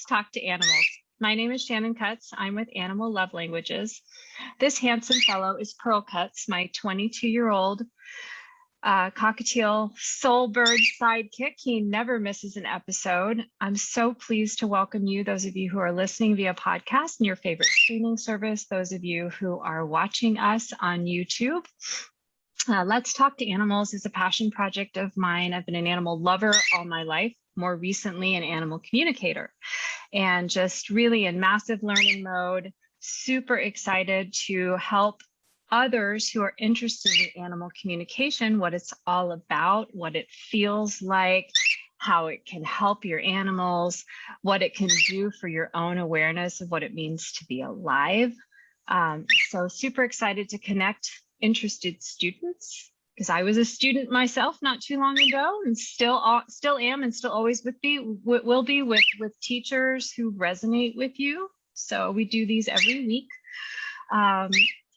Let's Talk to Animals. My name is Shannon Cutts. I'm with Animal Love Languages. This handsome fellow is Pearl Cutts, my 22-year-old cockatiel soul bird sidekick. He never misses an episode. I'm so pleased to welcome you, those of you who are listening via podcast and your favorite streaming service, those of you who are watching us on YouTube. Let's Talk to Animals is a passion project of mine. I've been an animal lover all my life, more recently an animal communicator, and just really in massive learning mode, super excited to help others who are interested in animal communication, what it's all about, what it feels like, how it can help your animals, what it can do for your own awareness of what it means to be alive. So super excited to connect interested students, because I was a student myself not too long ago, and still am, and still always will be with teachers who resonate with you. So we do these every week.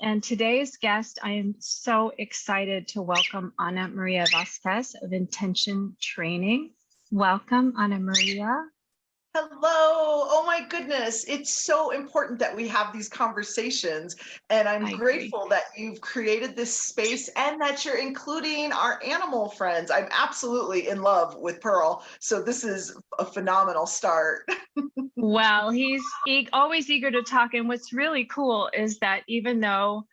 And today's guest, I am so excited to welcome Ana Maria Vasquez of Intention Training. Welcome, Ana Maria. Hello. Oh my goodness. It's so important that we have these conversations. And I'm grateful that you've created this space and that you're including our animal friends. I'm absolutely in love with Pearl. So this is a phenomenal start. Well, he's always eager to talk. And what's really cool is that even though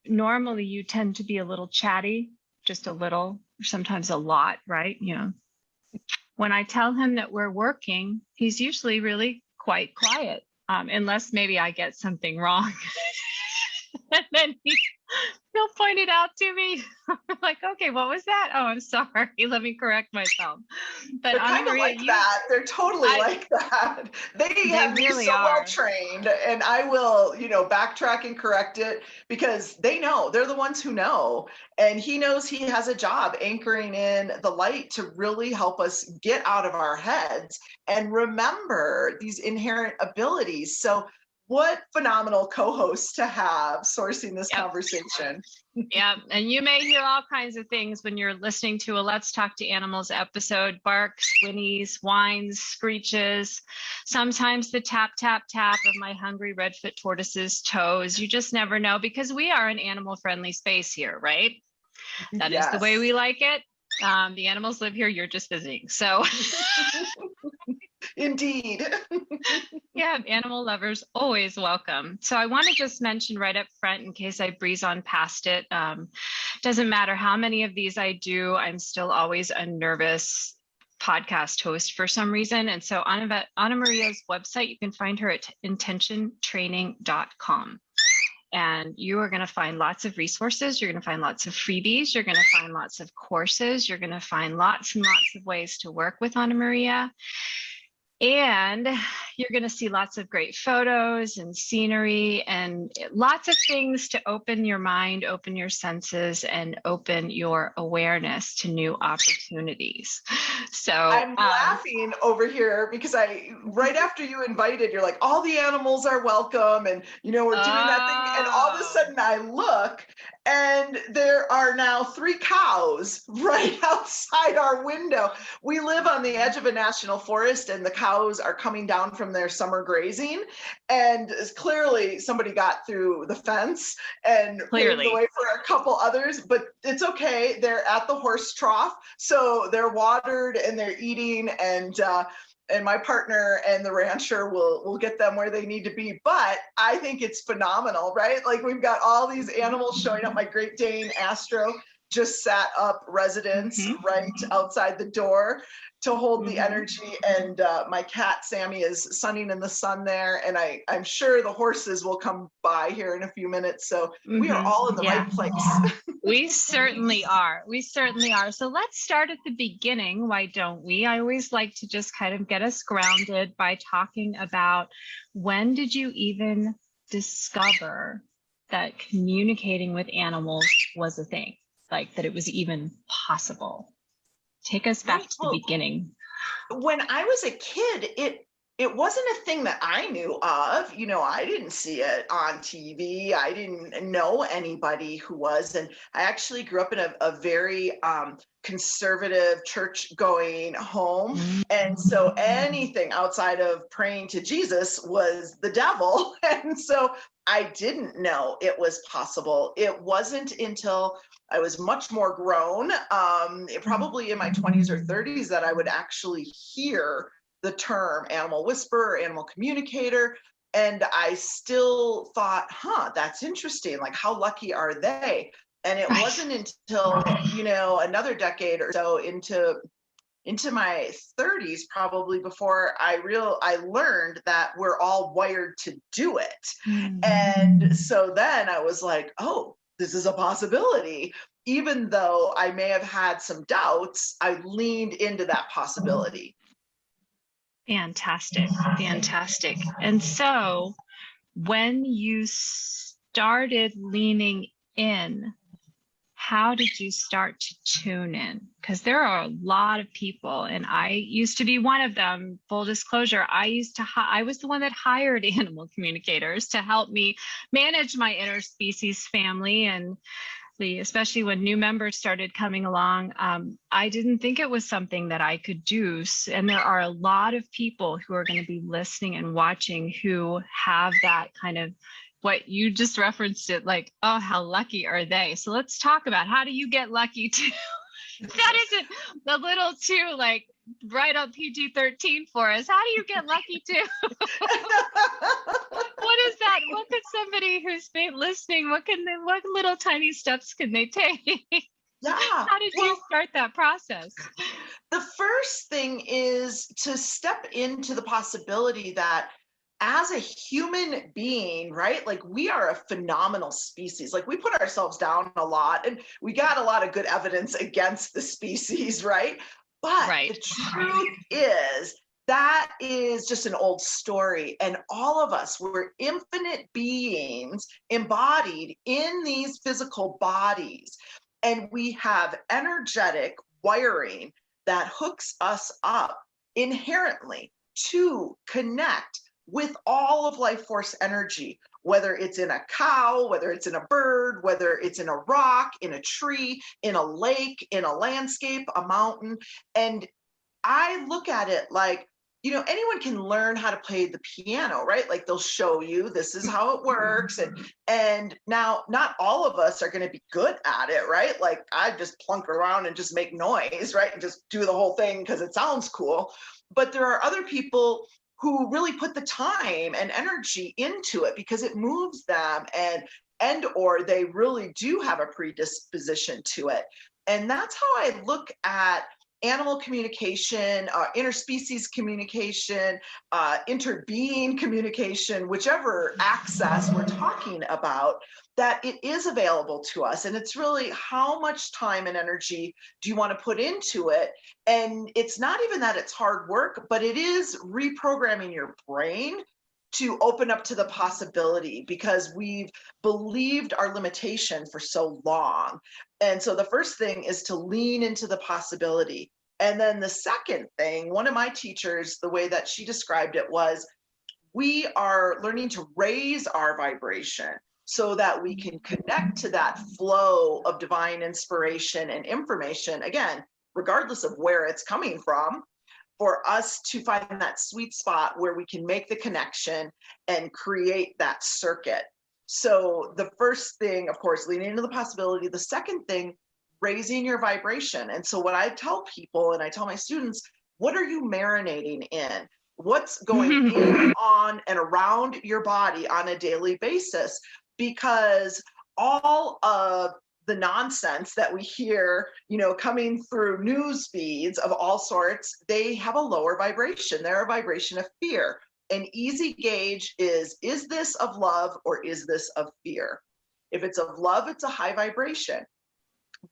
normally you tend to be a little chatty, just a little, sometimes a lot, right? You know, when I tell him that we're working, he's usually really quite quiet, unless maybe I get something wrong. And then he'll point it out to me. I'm like, okay, what was that? Oh, I'm sorry. Let me correct myself. But they're kind of like that. They're totally like that. They have really me so well trained, and I will, backtrack and correct it because they know. They're the ones who know. And he knows he has a job anchoring in the light to really help us get out of our heads and remember these inherent abilities. So what phenomenal co-hosts to have sourcing this conversation. Yeah, and you may hear all kinds of things when you're listening to a Let's Talk to Animals episode: barks, whinnies, whines, screeches, sometimes the tap, tap, tap of my hungry redfoot tortoise's toes. You just never know, because we are an animal-friendly space here, right? That is the way we like it. The animals live here, you're just visiting. So indeed. Yeah, animal lovers always welcome. So I want to just mention right up front, in case I breeze on past it, doesn't matter how many of these I do, I'm still always a nervous podcast host for some reason. And so Ana Maria's website, you can find her at intentiontraining.com. And you are going to find lots of resources. You're going to find lots of freebies. You're going to find lots of courses. You're going to find lots and lots of ways to work with Ana Maria. And you're going to see lots of great photos and scenery and lots of things to open your mind, open your senses, and open your awareness to new opportunities. So I'm laughing over here because right after you invited, you're like, all the animals are welcome. And, we're doing that thing. And all of a sudden I look and there are now 3 cows right outside our window. We live on the edge of a national forest, and the cows are coming down from their summer grazing. And clearly somebody got through the fence and paved the way for a couple others, but it's okay. They're at the horse trough. So they're watered and they're eating, and my partner and the rancher will get them where they need to be. But I think it's phenomenal, right? Like, we've got all these animals showing up. My Great Dane, Astro, just sat up residence right outside the door to hold the energy. And my cat, Sammy, is sunning in the sun there. And I'm sure the horses will come by here in a few minutes. So we are all in the right place. We certainly are. We certainly are. So let's start at the beginning. Why don't we? I always like to just kind of get us grounded by talking about, when did you even discover that communicating with animals was a thing? Like, that it was even possible? Take us back to the beginning. When I was a kid, it wasn't a thing that I knew of. I didn't see it on TV. I didn't know anybody who was. And I actually grew up in a very conservative church going home. And so anything outside of praying to Jesus was the devil. And so I didn't know it was possible. It wasn't until I was much more grown, probably in my 20s or 30s, that I would actually hear the term animal whisperer, animal communicator. And I still thought, that's interesting. Like, how lucky are they? And it wasn't until, another decade or so into my 30s, probably, before I learned that we're all wired to do it. And so then I was like, oh, this is a possibility. Even though I may have had some doubts, I leaned into that possibility. Fantastic. And so when you started leaning in, how did you start to tune in? Because there are a lot of people, and I used to be one of them. Full disclosure, I was the one that hired animal communicators to help me manage my interspecies family, and especially when new members started coming along. I didn't think it was something that I could do. And there are a lot of people who are going to be listening and watching who have that kind of, what you just referenced it, like, oh, how lucky are they? So let's talk about, how do you get lucky too? That isn't a little too like right up PG-13 for us. How do you get lucky too? What is that? What could somebody who's been listening, what little tiny steps can they take? Yeah. How did you start that process? The first thing is to step into the possibility that as a human being, right? Like, we are a phenomenal species. Like, we put ourselves down a lot, and we got a lot of good evidence against the species, right? But the truth is, that is just an old story. And all of us, we're infinite beings embodied in these physical bodies. And we have energetic wiring that hooks us up inherently to connect with all of life force energy, whether it's in a cow, whether it's in a bird, whether it's in a rock, in a tree, in a lake, in a landscape, a mountain. And I look at it like, anyone can learn how to play the piano, right? Like, they'll show you this is how it works. And now not all of us are going to be good at it, right? Like, I just plunk around and just make noise, right? And just do the whole thing because it sounds cool. But there are other people who really put the time and energy into it because it moves them, or they really do have a predisposition to it. And that's how I look at animal communication, interspecies communication, interbeing communication, whichever access we're talking about, that it is available to us. And it's really, how much time and energy do you want to put into it? And it's not even that it's hard work, but it is reprogramming your brain to open up to the possibility, because we've believed our limitation for so long. And so the first thing is to lean into the possibility. And then the second thing, one of my teachers, the way that she described it was, we are learning to raise our vibration so that we can connect to that flow of divine inspiration and information, again, regardless of where it's coming from, for us to find that sweet spot where we can make the connection and create that circuit. So the first thing, of course, leaning into the possibility. The second thing, raising your vibration. And so what I tell people, and I tell my students, what are you marinating in? What's going in, on, and around your body on a daily basis? Because all of the nonsense that we hear, coming through news feeds of all sorts, they have a lower vibration. They're a vibration of fear. An easy gauge is this of love or is this of fear? If it's of love, it's a high vibration.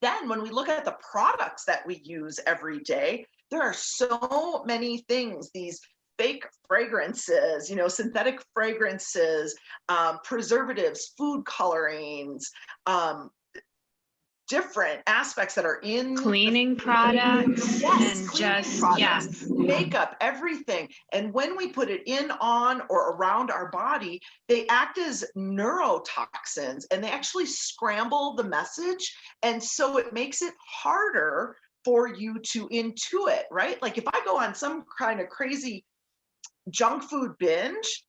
Then when we look at the products that we use every day, there are so many things, these fake fragrances, synthetic fragrances, preservatives, food colorings, different aspects that are in cleaning products, yes, and cleaning just products, makeup, everything. And when we put it in, on, or around our body, they act as neurotoxins, and they actually scramble the message. And so it makes it harder for you to intuit, right? Like if I go on some kind of crazy junk food binge,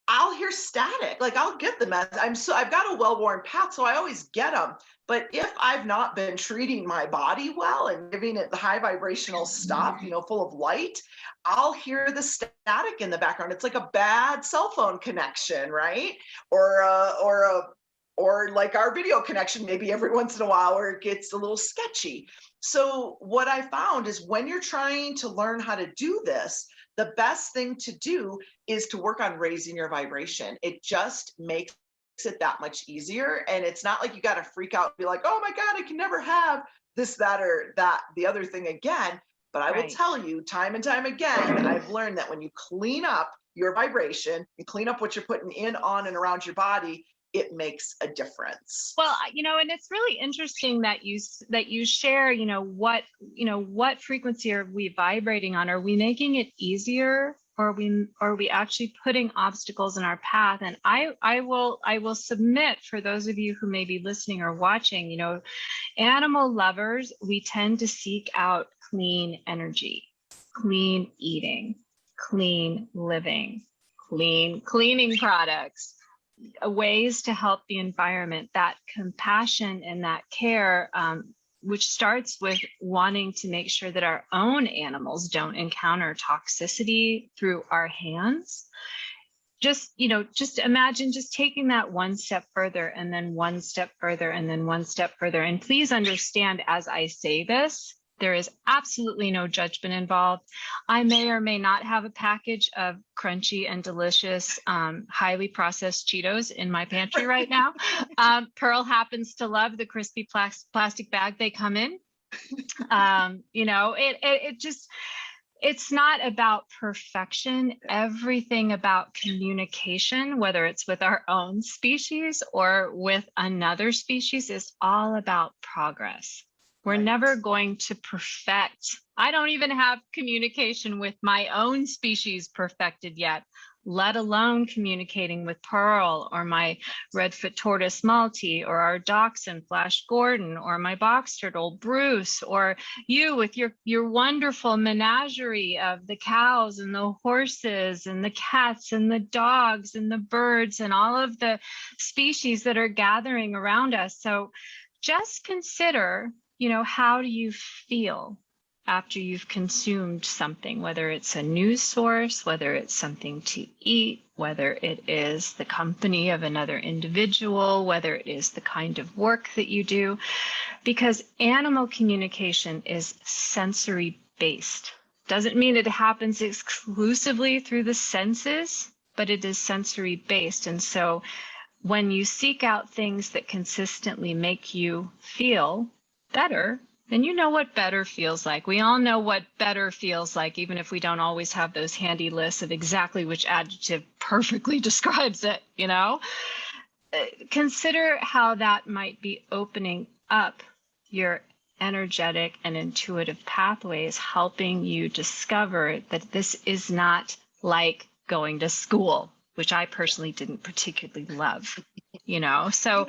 I'll hear static. Like I'll get the message. I've got a well-worn path, so I always get them. But if I've not been treating my body well and giving it the high vibrational stuff, full of light, I'll hear the static in the background. It's like a bad cell phone connection, right? Or like our video connection, maybe every once in a while, where it gets a little sketchy. So what I found is when you're trying to learn how to do this, the best thing to do is to work on raising your vibration. It just makes it that much easier. And it's not like you got to freak out and be like, oh my God, I can never have this, that, or that, the other thing again. But I will tell you time and time again, I've learned that when you clean up your vibration, you clean up what you're putting in, on, and around your body, it makes a difference. Well, and it's really interesting that you share, what frequency are we vibrating on? Are we making it easier, or are we actually putting obstacles in our path? And I will submit, for those of you who may be listening or watching, animal lovers, we tend to seek out clean energy, clean eating, clean living, clean cleaning products, ways to help the environment, that compassion and that care, which starts with wanting to make sure that our own animals don't encounter toxicity through our hands. Just imagine just taking that one step further, and then one step further, and then one step further. And please understand, as I say this, there is absolutely no judgment involved. I may or may not have a package of crunchy and delicious, highly processed Cheetos in my pantry right now. Pearl happens to love the crispy plastic bag they come in. It's not about perfection. Everything about communication, whether it's with our own species or with another species, is all about progress. We're never going to perfect. I don't even have communication with my own species perfected yet, let alone communicating with Pearl or my Redfoot Tortoise Maltese, or our Dachshund Flash Gordon, or my box turtle Bruce, or you with your wonderful menagerie of the cows and the horses and the cats and the dogs and the birds and all of the species that are gathering around us. So just consider, how do you feel after you've consumed something, whether it's a news source, whether it's something to eat, whether it is the company of another individual, whether it is the kind of work that you do, because animal communication is sensory based. Doesn't mean it happens exclusively through the senses, but it is sensory based. And so when you seek out things that consistently make you feel better, and you know what better feels like. We all know what better feels like, even if we don't always have those handy lists of exactly which adjective perfectly describes it, Consider how that might be opening up your energetic and intuitive pathways, helping you discover that this is not like going to school, which I personally didn't particularly love, So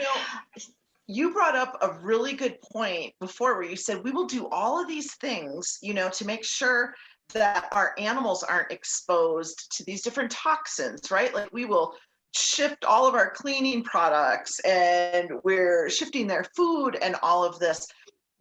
you brought up a really good point before, where you said we will do all of these things, to make sure that our animals aren't exposed to these different toxins, right? Like we will shift all of our cleaning products, and we're shifting their food and all of this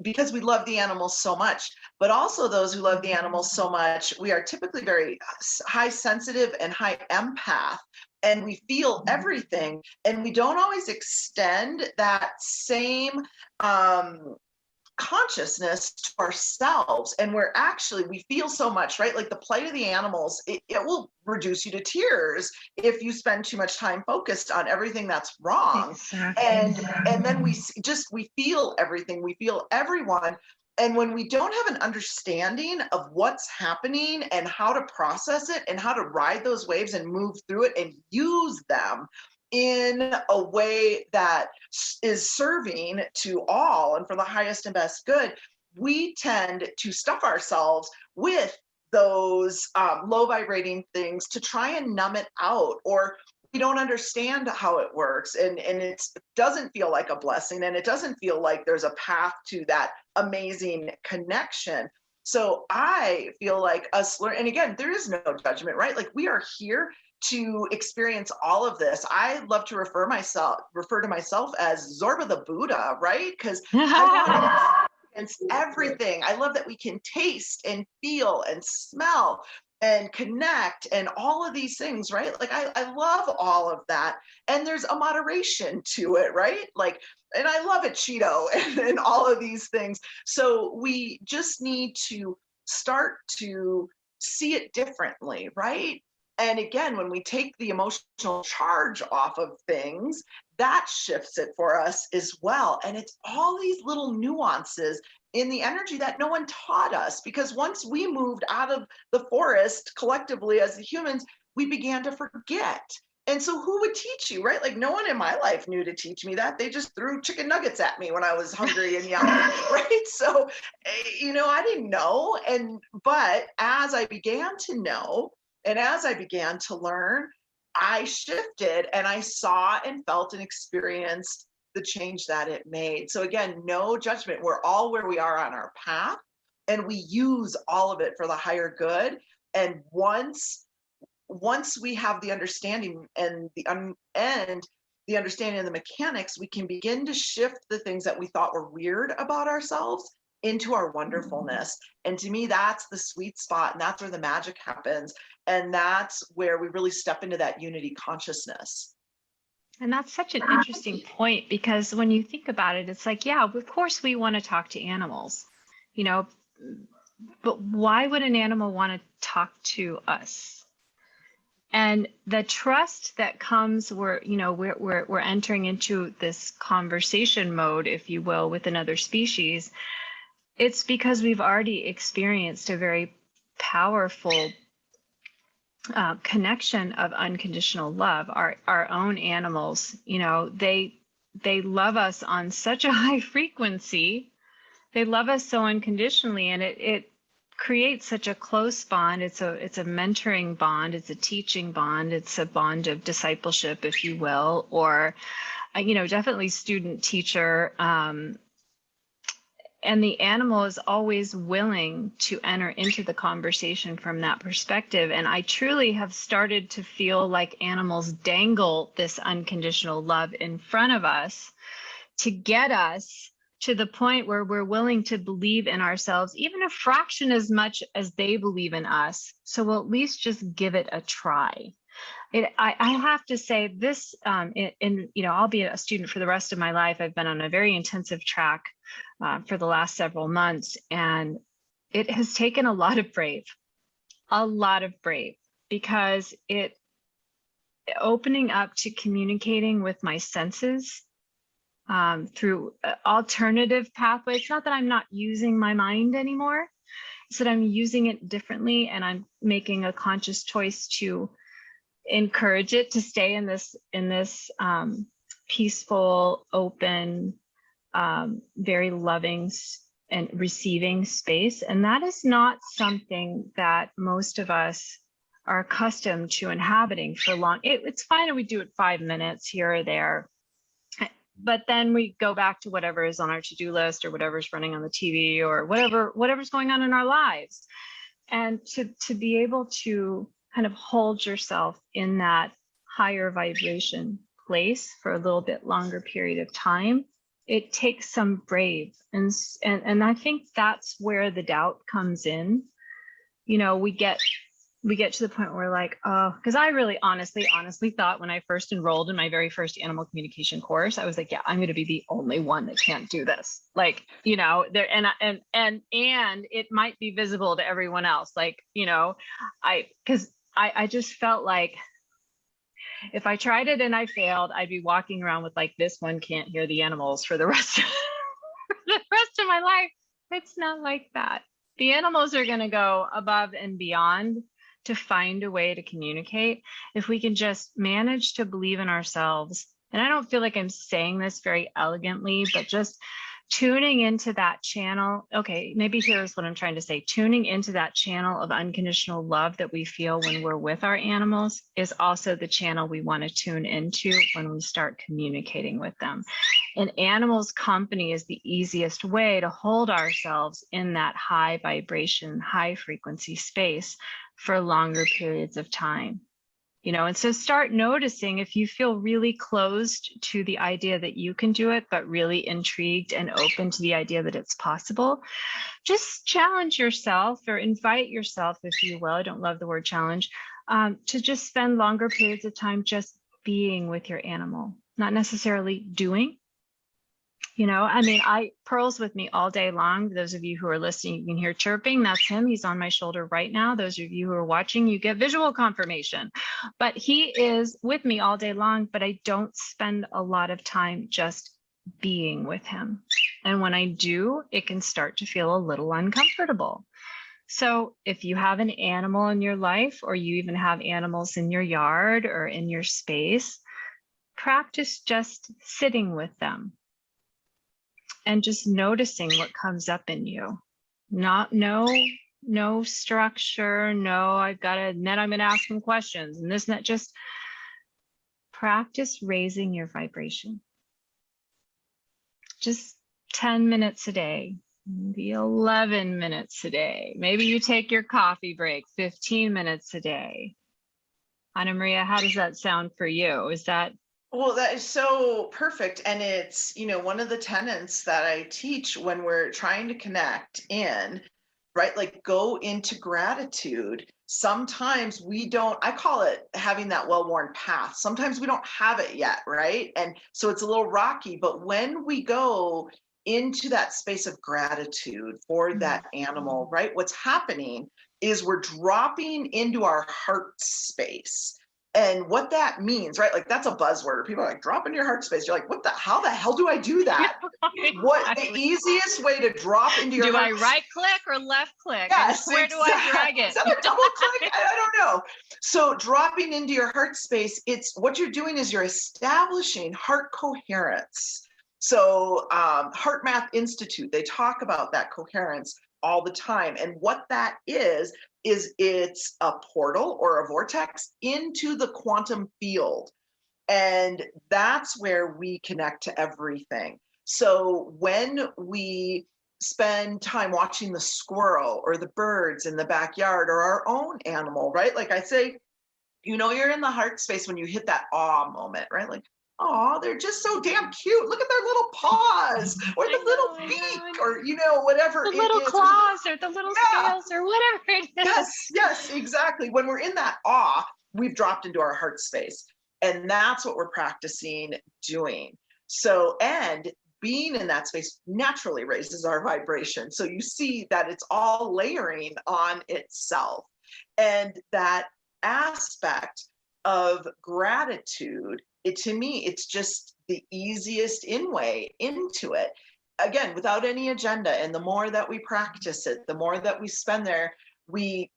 because we love the animals so much. But also, those who love the animals so much, we are typically very high sensitive and high empath, and we feel everything, and we don't always extend that same consciousness to ourselves. And we feel so much, right? Like the plight of the animals, it will reduce you to tears if you spend too much time focused on everything that's wrong. Exactly. And then we feel everything, we feel everyone. And when we don't have an understanding of what's happening and how to process it and how to ride those waves and move through it and use them, in a way that is serving to all and for the highest and best good, we tend to stuff ourselves with those low vibrating things to try and numb it out, or we don't understand how it works, and it doesn't feel like a blessing, and it doesn't feel like there's a path to that amazing connection. So I feel like us learn, and again, there is no judgment, right? Like, we are here to experience all of this. I love to refer to myself as Zorba the Buddha, right? Because I experience everything. I love that we can taste and feel and smell and connect and all of these things, right? Like, I love all of that. And there's a moderation to it, right? Like, and I love a Cheeto and all of these things. So we just need to start to see it differently, right? And again, when we take the emotional charge off of things, that shifts it for us as well. And it's all these little nuances in the energy that no one taught us, because once we moved out of the forest collectively as the humans, we began to forget. And so who would teach you, right? Like, no one in my life knew to teach me that. They just threw chicken nuggets at me when I was hungry and young, right? So, I didn't know. But as I began to know, and as I began to learn, I shifted and I saw and felt and experienced the change that it made. So again, no judgment. We're all where we are on our path, and we use all of it for the higher good. And once we have the understanding and the understanding of the mechanics, we can begin to shift the things that we thought were weird about ourselves into our wonderfulness. And to me, that's the sweet spot, and that's where the magic happens. And that's where we really step into that unity consciousness. And that's such an interesting point, because when you think about it, it's like, yeah, of course we want to talk to animals, but why would an animal want to talk to us? And the trust that comes we're entering into this conversation mode, if you will, with another species. It's because we've already experienced a very powerful connection of unconditional love. Our own animals, they love us on such a high frequency. They love us so unconditionally, and it creates such a close bond. It's a mentoring bond. It's a teaching bond. It's a bond of discipleship, if you will, or definitely student teacher. And the animal is always willing to enter into the conversation from that perspective. And I truly have started to feel like animals dangle this unconditional love in front of us to get us to the point where we're willing to believe in ourselves, even a fraction as much as they believe in us. So we'll at least just give it a try. I have to say this, I'll be a student for the rest of my life. I've been on a very intensive track for the last several months, and it has taken a lot of brave, because it opening up to communicating with my senses through alternative pathways. It's not that I'm not using my mind anymore, it's that I'm using it differently, and I'm making a conscious choice to encourage it to stay in this peaceful, open, very loving and receiving space. And that is not something that most of us are accustomed to inhabiting for long. It's fine if we do it 5 minutes here or there, but then we go back to whatever is on our to-do list, or whatever's running on the TV, or whatever's going on in our lives. And to be able to kind of hold yourself in that higher vibration place for a little bit longer period of time, it takes some brave. And I think that's where the doubt comes in. We get to the point where, like, oh, because I really honestly thought when I first enrolled in my very first animal communication course, I was like, yeah, I'm going to be the only one that can't do this. Like, there, and it might be visible to everyone else. Like, because I just felt like if I tried it and I failed, I'd be walking around with like, this one can't hear the animals for the rest of my life. It's not like that. The animals are going to go above and beyond to find a way to communicate, if we can just manage to believe in ourselves. And I don't feel like I'm saying this very elegantly, but just tuning into that channel. Okay, maybe here's what I'm trying to say. Tuning into that channel of unconditional love that we feel when we're with our animals is also the channel we want to tune into when we start communicating with them. And animals' company is the easiest way to hold ourselves in that high vibration, high frequency space for longer periods of time. You know, and so start noticing if you feel really closed to the idea that you can do it, but really intrigued and open to the idea that it's possible. Just challenge yourself or invite yourself, if you will. I don't love the word challenge, to just spend longer periods of time just being with your animal, not necessarily doing. You know, I mean, Pearl's with me all day long. Those of you who are listening, you can hear chirping. That's him. He's on my shoulder right now. Those of you who are watching, you get visual confirmation. But he is with me all day long, but I don't spend a lot of time just being with him. And when I do, it can start to feel a little uncomfortable. So if you have an animal in your life, or you even have animals in your yard or in your space, practice just sitting with them. And just noticing what comes up in you. No structure, I've got to, and then I'm going to ask them questions and this and that. Just practice raising your vibration. Just 10 minutes a day, maybe 11 minutes a day. Maybe you take your coffee break 15 minutes a day. Ana Maria, how does that sound for you? Is that? Well, that is so perfect. And it's, you know, one of the tenets that I teach when we're trying to connect in, right? Like go into gratitude. Sometimes we don't, I call it having that well-worn path. Sometimes we don't have it yet, right? And so it's a little rocky, but when we go into that space of gratitude for that animal, right? What's happening is we're dropping into our heart space. And what that means, right? Like that's a buzzword. People are like, drop into your heart space. You're like, how the hell do I do that? What the easiest way to drop into your heart? Do I right click or left click? Yes. Where do I drag it? Is that a double click? I don't know. So dropping into your heart space, it's what you're doing is you're establishing heart coherence. So Heart Math Institute, they talk about that coherence all the time. And what that is it's a portal or a vortex into the quantum field. And that's where we connect to everything. So when we spend time watching the squirrel or the birds in the backyard or our own animal, right? Like I say, you know, you're in the heart space when you hit that awe moment, right? Like, oh, they're just so damn cute. Look at their little paws or the little beak or, you know, whatever the little claws or the little scales or whatever it is. Yes, exactly. When we're in that awe, we've dropped into our heart space. And that's what we're practicing doing. So, and being in that space naturally raises our vibration. So you see that it's all layering on itself. And that aspect of gratitude, to me, it's just the easiest way into it. Again, without any agenda. And the more that we practice it, the more that we spend there, we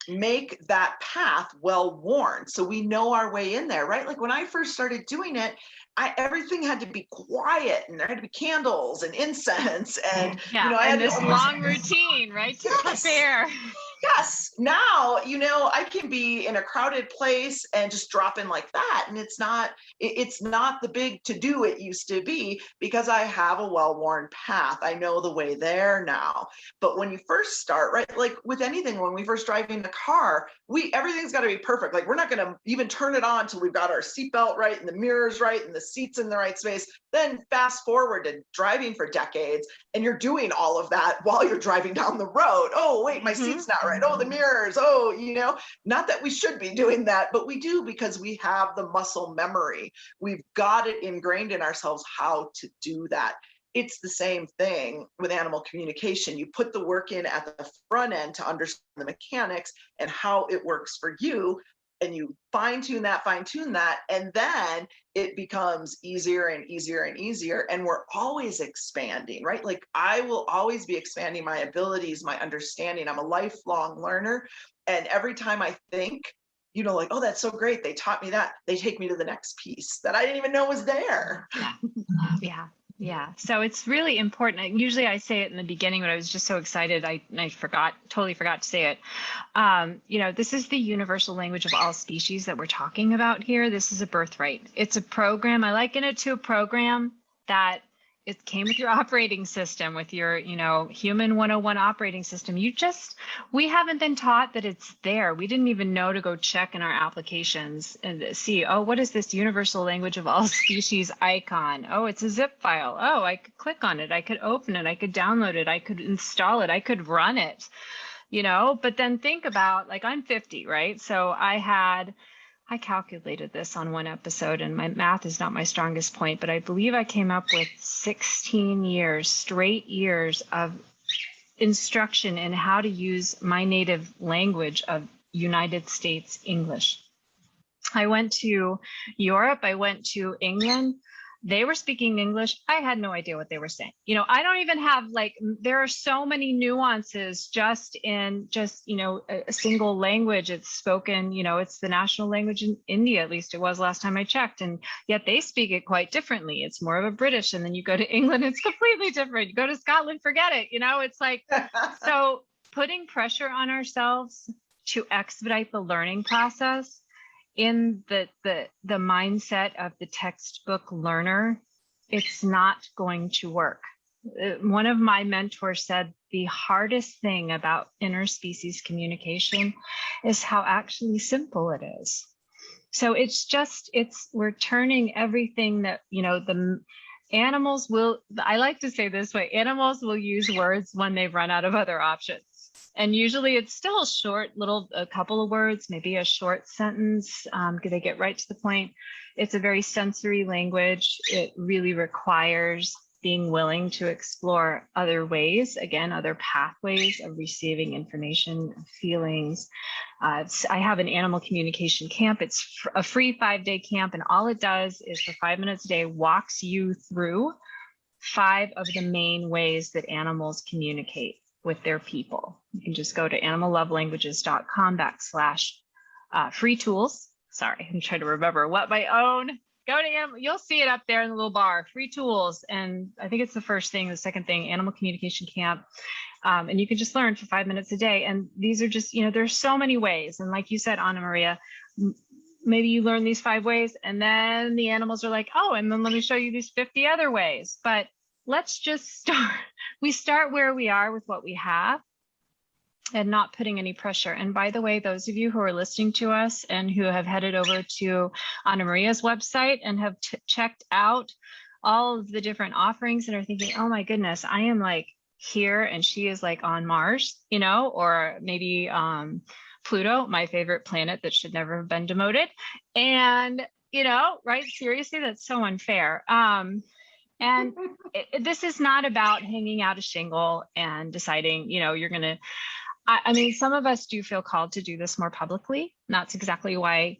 make that path well worn. So we know our way in there, right? Like when I first started doing it, everything had to be quiet and there had to be candles and incense and yeah, you know, I had this long routine, right? To prepare. Yes. Now, you know, I can be in a crowded place and just drop in like that. And it's not the big to do it used to be because I have a well-worn path. I know the way there now. But when you first start, right, like with anything, when we first drive in a car, everything's got to be perfect. Like we're not going to even turn it on until we've got our seatbelt right and the mirrors right and the seats in the right space. Then fast forward to driving for decades and you're doing all of that while you're driving down the road. Oh, wait, my seat's not right. Oh, the mirrors. Oh, you know, not that we should be doing that, but we do because we have the muscle memory. We've got it ingrained in ourselves how to do that. It's the same thing with animal communication. You put the work in at the front end to understand the mechanics and how it works for you. and you fine tune that, and then it becomes easier and easier and easier. And we're always expanding, right? Like I will always be expanding my abilities, my understanding. I'm a lifelong learner. And every time I think, like, oh, that's so great, they taught me that, they take me to the next piece that I didn't even know was there. Yeah. So it's really important. Usually I say it in the beginning, but I was just so excited. I totally forgot to say it. This is the universal language of all species that we're talking about here. This is a birthright. It's a program. I liken it to a program that it came with your operating system, with your, human 101 operating system. We haven't been taught that it's there. We didn't even know to go check in our applications and see, oh, what is this universal language of all species icon? Oh, it's a zip file. Oh, I could click on it. I could open it. I could download it. I could install it. I could run it, but then think about, like, I'm 50, right? So I calculated this on one episode, and my math is not my strongest point, but I believe I came up with 16 straight years of instruction in how to use my native language of United States English. I went to Europe. I went to England. They were speaking English. I had no idea what they were saying. I don't even have, there are so many nuances just in a single language. It's spoken, it's the national language in India, at least it was last time I checked. And yet they speak it quite differently. It's more of a British. And then you go to England, it's completely different. You go to Scotland, forget it. It's like, so putting pressure on ourselves to expedite the learning process in the mindset of the textbook learner, it's not going to work. One of my mentors said the hardest thing about interspecies communication is how actually simple it is. So we're turning everything that, the animals I like to say this way, animals will use words when they've run out of other options. And usually it's still a couple of words, maybe a short sentence. They get right to the point. It's a very sensory language. It really requires being willing to explore other ways, again, other pathways of receiving information, feelings. I have an animal communication camp. It's a free 5-day camp. And all it does is, for 5 minutes a day, walks you through 5 of the main ways that animals communicate with their people. You can just go to animallovelanguages.com/free tools. Sorry, I'm trying to remember what my own. Go to animal. You'll see it up there in the little bar, free tools. And I think it's the first thing, the second thing, animal communication camp. And you can just learn for 5 minutes a day. And these are just, there's so many ways. And like you said, Ana Maria, maybe you learn these 5 ways and then the animals are like, oh, and then let me show you these 50 other ways. But let's just start. We start where we are with what we have and not putting any pressure. And by the way, those of you who are listening to us and who have headed over to Ana Maria's website and have checked out all of the different offerings and are thinking, oh my goodness, I am like here and she is like on Mars, or maybe Pluto, my favorite planet that should never have been demoted. And, right, seriously, that's so unfair. And this is not about hanging out a shingle and deciding, you're going to, some of us do feel called to do this more publicly. And that's exactly why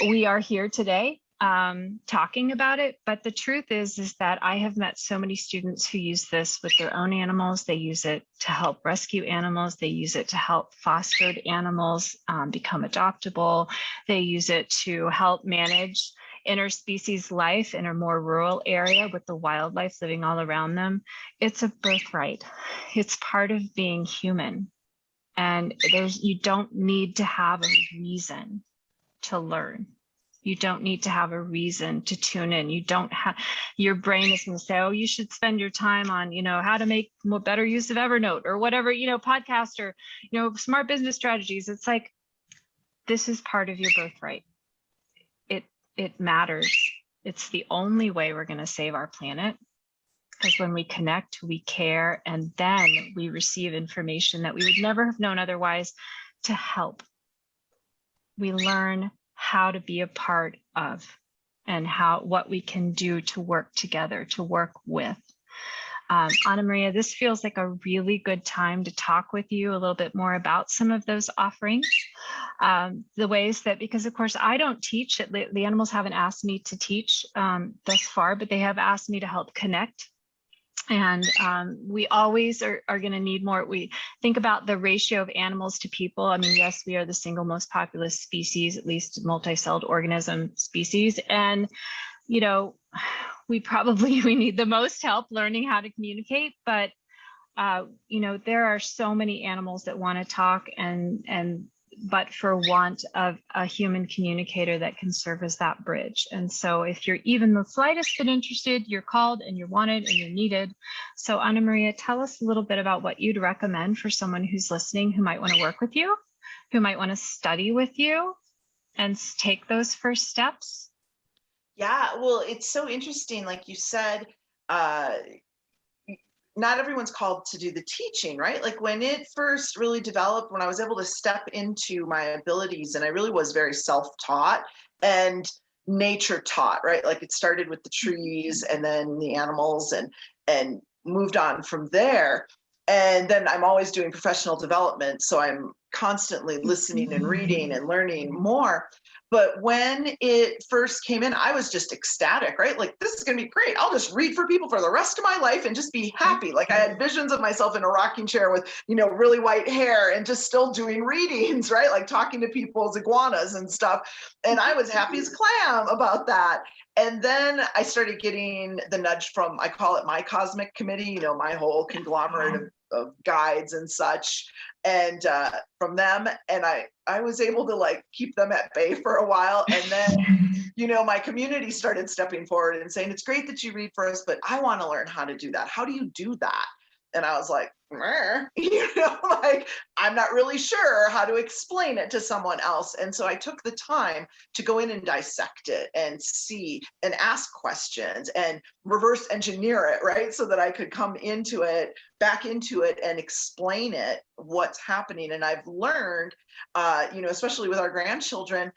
we are here today talking about it. But the truth is that I have met so many students who use this with their own animals. They use it to help rescue animals. They use it to help fostered animals become adoptable. They use it to help manage interspecies life in a more rural area with the wildlife living all around them. It's a birthright. It's part of being human. And you don't need to have a reason to learn. You don't need to have a reason to tune in. Your brain is going to say, oh, you should spend your time on, how to make better use of Evernote or whatever, podcast or, smart business strategies. It's like, this is part of your birthright. It matters. It's the only way we're going to save our planet, because when we connect, we care, and then we receive information that we would never have known otherwise to help. We learn how to be a part of and what we can do to work together, to work with. Ana Maria, this feels like a really good time to talk with you a little bit more about some of those offerings. The ways that, because of course I don't teach, the animals haven't asked me to teach thus far, but they have asked me to help connect. And we always are going to need more. We think about the ratio of animals to people. I mean, yes, we are the single most populous species, at least multi-celled organism species. And, you know, we need the most help learning how to communicate. But, you know, there are so many animals that want to talk but for want of a human communicator that can serve as that bridge. And so if you're even the slightest bit interested, you're called and you're wanted and you're needed. So Ana Maria, tell us a little bit about what you'd recommend for someone who's listening, who might want to work with you, who might want to study with you and take those first steps. Yeah, well, it's so interesting. Like you said, not everyone's called to do the teaching, right? Like when it first really developed, when I was able to step into my abilities, and I really was very self-taught and nature taught, right? Like it started with the trees and then the animals and moved on from there. And then I'm always doing professional development. So I'm constantly listening and reading and learning more. But when it first came in, I was just ecstatic, right? Like, this is going to be great. I'll just read for people for the rest of my life and just be happy. Like I had visions of myself in a rocking chair with, you know, really white hair and just still doing readings, right? Like talking to people's iguanas and stuff. And I was happy as a clam about that. And then I started getting the nudge from, I call it my cosmic committee, you know, my whole conglomerate of guides and such, and from them, and I was able to like keep them at bay for a while. And then, you know, my community started stepping forward and saying, it's great that you read for us, but I want to learn how to do that. How do you do that? And I was like, you know, like, I'm not really sure how to explain it to someone else. And so I took the time to go in and dissect it and see and ask questions and reverse engineer it, right? So that I could come into it, back into it and explain it, what's happening. And I've learned, you know, especially with our grandchildren,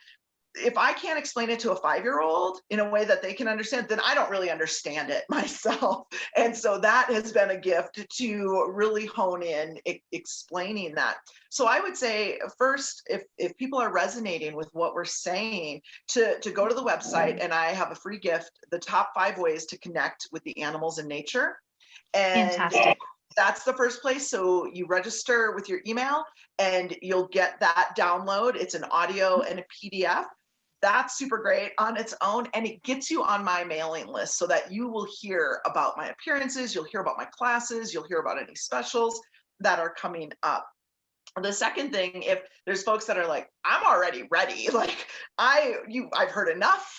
if I can't explain it to a 5-year-old in a way that they can understand, then I don't really understand it myself. And so that has been a gift to really hone in explaining that. So I would say first, if people are resonating with what we're saying, to go to the website, and I have a free gift, the top 5 ways to connect with the animals in nature. And fantastic. That's the first place. So you register with your email and you'll get that download. It's an audio and a PDF. That's super great on its own. And it gets you on my mailing list so that you will hear about my appearances. You'll hear about my classes. You'll hear about any specials that are coming up. The second thing, if there's folks that are like, I'm already ready, like I've heard enough,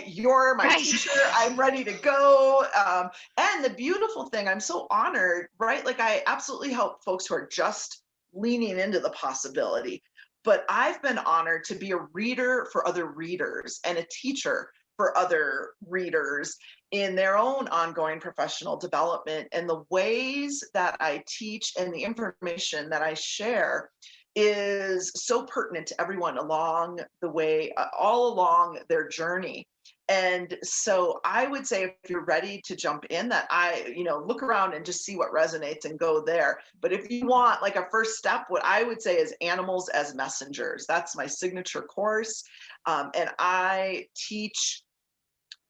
you're my teacher, I'm ready to go. And the beautiful thing, I'm so honored, right? Like I absolutely help folks who are just leaning into the possibility, but I've been honored to be a reader for other readers and a teacher for other readers in their own ongoing professional development. And the ways that I teach and the information that I share is so pertinent to everyone along the way, all along their journey. And so I would say, if you're ready to jump in, that look around and just see what resonates and go there. But if you want like a first step, what I would say is Animals as Messengers. That's my signature course. And I teach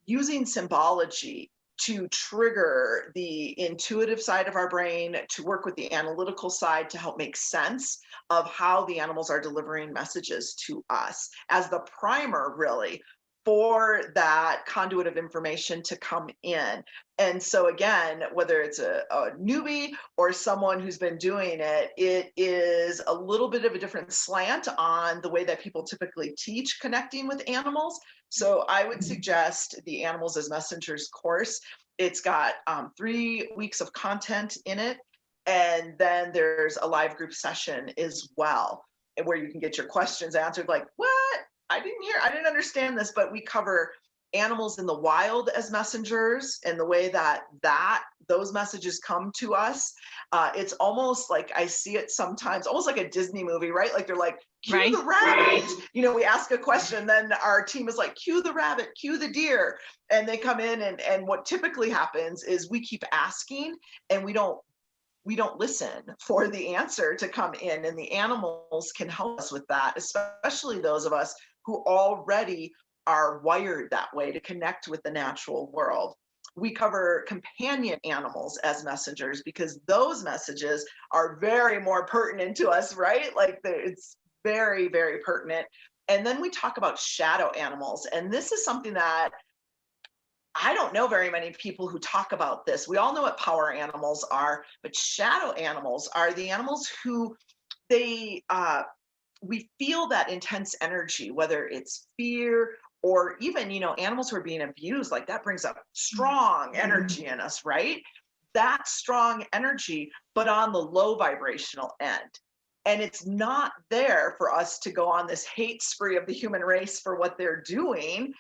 using symbology to trigger the intuitive side of our brain, to work with the analytical side to help make sense of how the animals are delivering messages to us as the primer, really, for that conduit of information to come in. And so again, whether it's a newbie or someone who's been doing it, it is a little bit of a different slant on the way that people typically teach connecting with animals. So I would suggest the Animals as Messengers course. It's got 3 weeks of content in it. And then there's a live group session as well, where you can get your questions answered, like, what? I didn't understand this, but we cover animals in the wild as messengers and the way that those messages come to us. It's almost like I see it sometimes, almost like a Disney movie, right? Like they're like, cue Right. the rabbit. You know, we ask a question, then our team is like, cue the rabbit, cue the deer. And they come in, and what typically happens is we keep asking, and we don't listen for the answer to come in. And the animals can help us with that, especially those of us who already are wired that way to connect with the natural world. We cover companion animals as messengers because those messages are very more pertinent to us, right? Like it's very, very pertinent. And then we talk about shadow animals. And this is something that I don't know very many people who talk about this. We all know what power animals are, but shadow animals are the animals who we feel that intense energy, whether it's fear or even, animals who are being abused, like that brings up strong energy in us, right? That strong energy, but on the low vibrational end. And it's not there for us to go on this hate spree of the human race for what they're doing,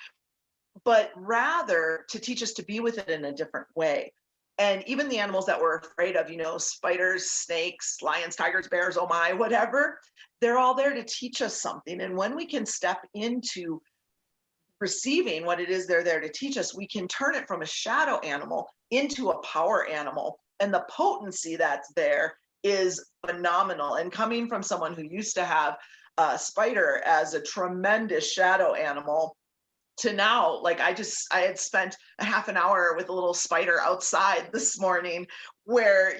but rather to teach us to be with it in a different way. And even the animals that we're afraid of, spiders, snakes, lions, tigers, bears, oh my, whatever, they're all there to teach us something. And when we can step into receiving what it is they're there to teach us, we can turn it from a shadow animal into a power animal. And the potency that's there is phenomenal. And coming from someone who used to have a spider as a tremendous shadow animal, to now, like I had spent a half an hour with a little spider outside this morning where,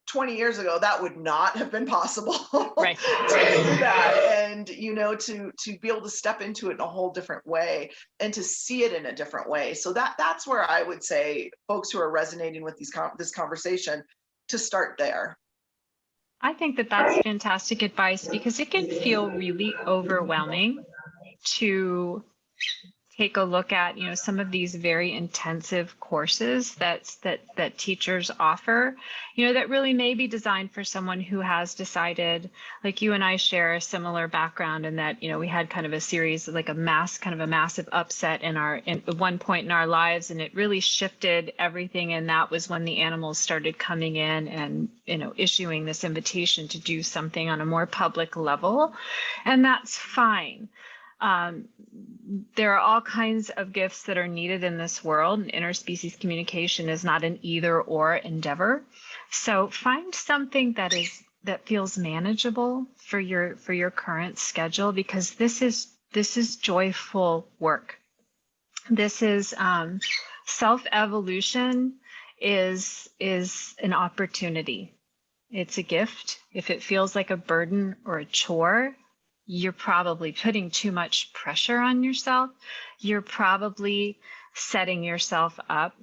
20 years ago, that would not have been possible. Right. To do that and, to be able to step into it in a whole different way and to see it in a different way. So that's where I would say folks who are resonating with this conversation to start there. I think that that's fantastic advice because it can feel really overwhelming to take a look at, some of these very intensive courses that teachers offer, that really may be designed for someone who has decided, like you and I share a similar background in that, we had kind of a series, like a massive upset at one point in our lives, and it really shifted everything. And that was when the animals started coming in and, issuing this invitation to do something on a more public level. And that's fine. There are all kinds of gifts that are needed in this world, and interspecies communication is not an either or endeavor. So find something that feels manageable for your current schedule, because this is joyful work. This is self-evolution is an opportunity. It's a gift. If it feels like a burden or a chore, you're probably putting too much pressure on yourself. You're probably setting yourself up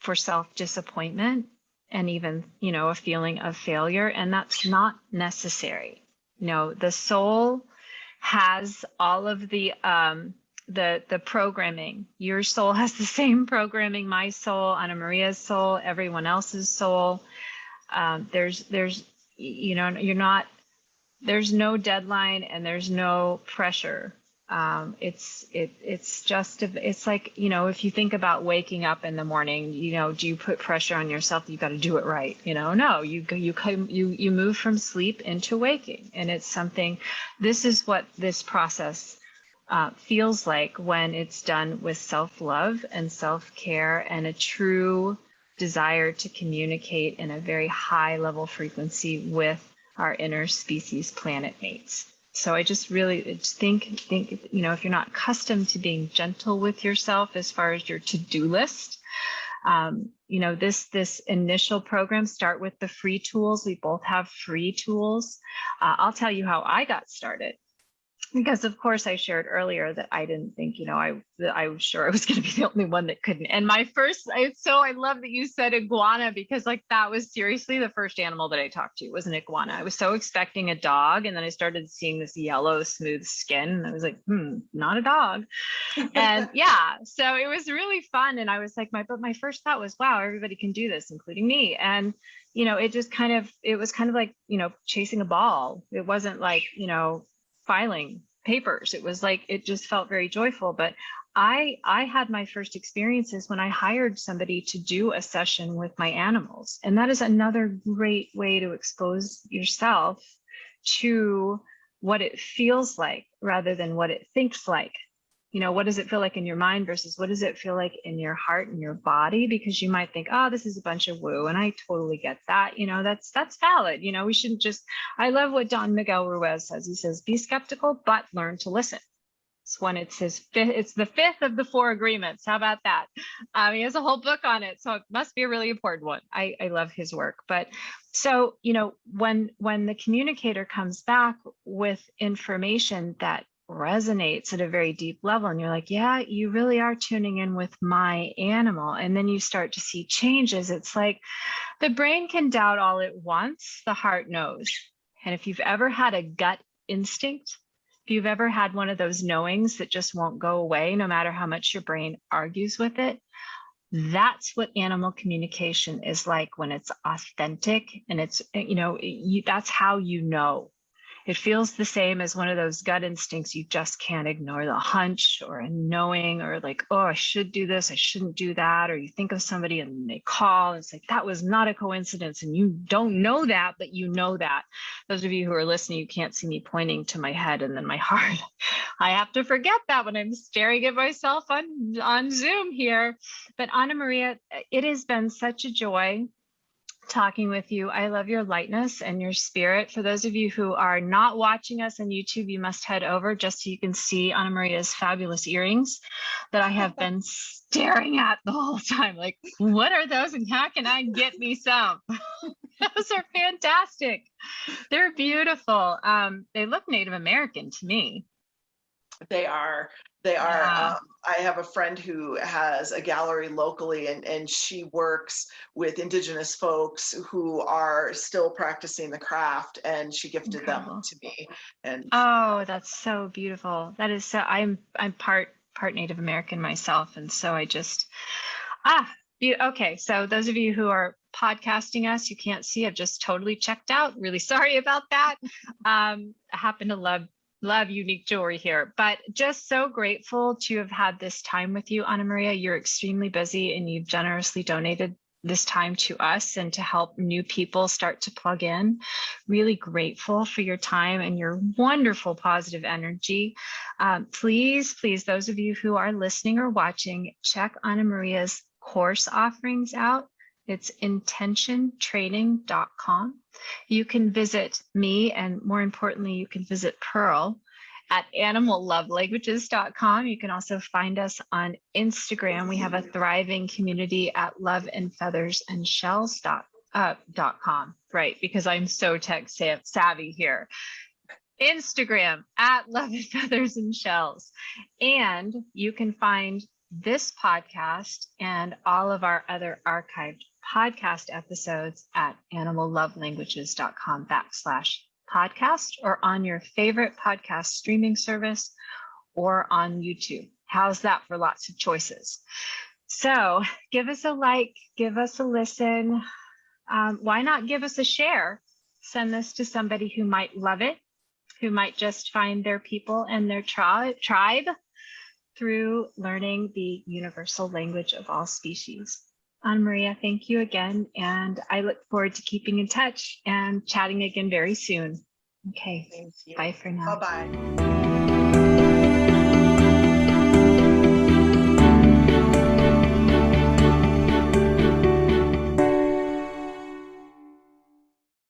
for self-disappointment and even, a feeling of failure. And that's not necessary. The soul has all of the programming. Your soul has the same programming, my soul, Ana Maria's soul, everyone else's soul. There's no deadline and there's no pressure. It's like, if you think about waking up in the morning, do you put pressure on yourself that you got to do it right? No, you move from sleep into waking. And it's something, this is what this process feels like when it's done with self-love and self-care and a true desire to communicate in a very high level frequency with our interspecies planet mates. So I just really think, if you're not accustomed to being gentle with yourself as far as your to-do list, this initial program, start with the free tools. We both have free tools. I'll tell you how I got started. Because of course I shared earlier that I didn't think, I was sure I was going to be the only one that couldn't. And I love that you said iguana, because that was seriously the first animal that I talked to was an iguana. I was so expecting a dog. And then I started seeing this yellow, smooth skin. And I was like, not a dog. And yeah, so it was really fun. And I was like, but my first thought was, wow, everybody can do this, including me. And, it was kind of like, chasing a ball. It wasn't like, filing papers. It was like, it just felt very joyful. But I had my first experiences when I hired somebody to do a session with my animals. And that is another great way to expose yourself to what it feels like rather than what it thinks like. You know, what does it feel like in your mind versus what does it feel like in your heart and your body? Because you might think, oh, this is a bunch of woo. And I totally get that. You know, that's valid. You know, we shouldn't just, I love what Don Miguel Ruiz says. He says, be skeptical, but learn to listen. It's when it's it's the fifth of the 4 agreements. How about that? He has a whole book on it. So it must be a really important one. I love his work. But so, you know, when the communicator comes back with information that resonates at a very deep level, and you're like, yeah, you really are tuning in with my animal. And then you start to see changes. It's like the brain can doubt all it wants, the heart knows. And if you've ever had a gut instinct, if you've ever had one of those knowings that just won't go away, no matter how much your brain argues with it, that's what animal communication is like when it's authentic. And it's, you know, that's how you know. It feels the same as one of those gut instincts. You just can't ignore the hunch or a knowing or like, oh, I should do this, I shouldn't do that. Or you think of somebody and they call and it's like, that was not a coincidence. And you don't know that, but you know that. Those of you who are listening, you can't see me pointing to my head and then my heart. I have to forget that when I'm staring at myself on Zoom here. But Ana Maria, it has been such a joy talking with you. I love your lightness and your spirit. For those of you who are not watching us on YouTube, you must head over just so you can see Ana Maria's fabulous earrings that I have been staring at the whole time. Like, what are those and how can I get me some? Those are fantastic. They're beautiful. They look Native American to me. They are. Yeah. I have a friend who has a gallery locally, and she works with Indigenous folks who are still practicing the craft, and she gifted Incredible. them to me. And oh, that's so beautiful. That is so. I'm part Native American myself, and so I just okay. So those of you who are podcasting us, you can't see. I've just totally checked out. Really sorry about that. I happen to love unique jewelry here, but just so grateful to have had this time with you, Ana Maria. You're extremely busy and you've generously donated this time to us and to help new people start to plug in. Really grateful for your time and your wonderful positive energy. Please, those of you who are listening or watching, check Ana Maria's course offerings out. It's intentiontraining.com. You can visit me, and more importantly, you can visit Pearl at animallovelanguages.com. You can also find us on Instagram. We have a thriving community at loveandfeathersandShells.com. Right, because I'm so tech savvy here. Instagram at Love and Feathers and Shells. And you can find this podcast and all of our other archived podcast episodes at animallovelanguages.com/podcast or on your favorite podcast streaming service or on YouTube. How's that for lots of choices? So give us a like, give us a listen. Why not give us a share? Send this to somebody who might love it, who might just find their people and their tribe through learning the universal language of all species. Ana Maria, thank you again. And I look forward to keeping in touch and chatting again very soon. Okay, thank you. bye for now. Bye-bye.